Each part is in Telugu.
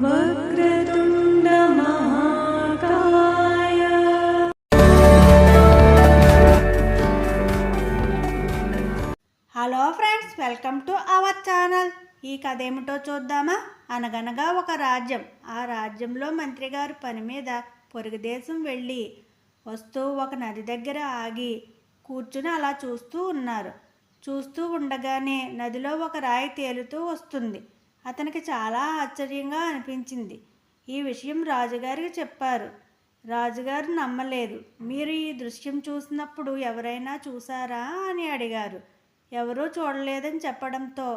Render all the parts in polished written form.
వక్రతుండ మహాకాయ. Hello friends, welcome to our channel. ఈ కథ ఏమిటో చూద్దామా. అనగనగా ఒక రాజ్యం. ఆ రాజ్యంలో మంత్రి గారు పని మీద పొరుగు దేశం వెళ్ళి వస్తూ ఒక నది దగ్గర ఆగి కూర్చుని అలా చూస్తూ ఉన్నారు. చూస్తూ ఉండగానే నదిలో ఒక రాయి తేలుతూ వస్తుంది. అతనికి చాలా ఆశ్చర్యంగా అనిపించింది. ఈ విషయం రాజుగారికి చెప్పారు. రాజుగారు నమ్మలేదు. మీరు ఈ దృశ్యం చూసినప్పుడు ఎవరైనా చూసారా అని అడిగారు. ఎవరూ చూడలేదని చెప్పడంతో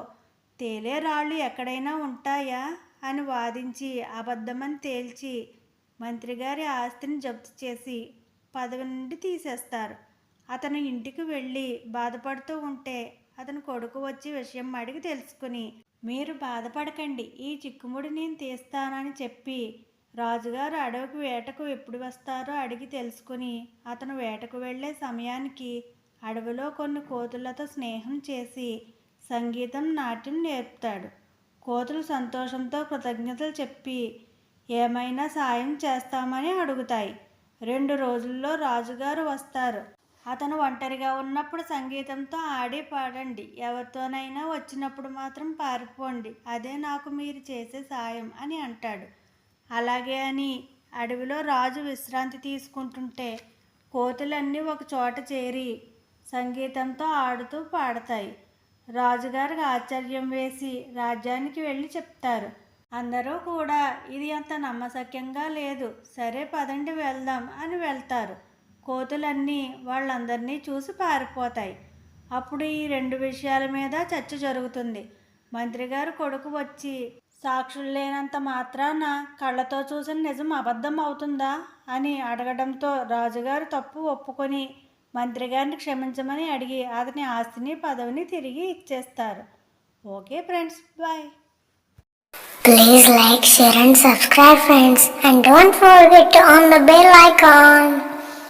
తేలే రాళ్ళు ఎక్కడైనా ఉంటాయా అని వాదించి అబద్ధమని తేల్చి మంత్రిగారి ఆస్తిని జప్తు చేసి పదవి నుండి తీసేస్తారు. అతను ఇంటికి వెళ్ళి బాధపడుతూ ఉంటే అతని కొడుకు వచ్చి విషయం అడిగి తెలుసుకుని, మీరు బాధపడకండి, ఈ చిక్కుముడి నేను తీస్తానని చెప్పి రాజుగారు అడవికి వేటకు ఎప్పుడు వస్తారో అడిగి తెలుసుకుని అతను వేటకు వెళ్ళే సమయానికి అడవిలో కొన్ని కోతులతో స్నేహం చేసి సంగీతం నాట్యం నేర్పుతాడు. కోతులు సంతోషంతో కృతజ్ఞతలు చెప్పి ఏమైనా సాయం చేస్తామని అడుగుతాయి. 2 రోజుల్లో రాజుగారు వస్తారు. అతను ఒంటరిగా ఉన్నప్పుడు సంగీతంతో ఆడి పాడండి, ఎవరితోనైనా వచ్చినప్పుడు మాత్రం పారిపోండి, అదే నాకు మీరు చేసే సాయం అని అంటాడు. అలాగే అని అడవిలో రాజు విశ్రాంతి తీసుకుంటుంటే కోతులన్నీ ఒక చోట చేరి సంగీతంతో ఆడుతూ పాడతాయి. రాజుగారికి ఆశ్చర్యం వేసి రాజ్యానికి వెళ్ళి చెప్తారు. అందరూ కూడా ఇది అంత నమ్మశక్యంగా లేదు, సరే పదండి వెళ్దాం అని వెళ్తారు. కోతులన్నీ వాళ్ళందరినీ చూసి పారిపోతాయి. అప్పుడు ఈ 2 విషయాల మీద చర్చ జరుగుతుంది. మంత్రిగారు కొడుకు వచ్చి సాక్షులు లేనంత మాత్రాన కళ్ళతో చూసిన నిజం అబద్ధం అవుతుందా అని అడగడంతో రాజుగారు తప్పు ఒప్పుకొని మంత్రిగారిని క్షమించమని అడిగి అతని ఆస్తిని పదవిని తిరిగి ఇచ్చేస్తారు. Okay friends, bye. Please like, share and subscribe friends, and don't forget to on the bell icon.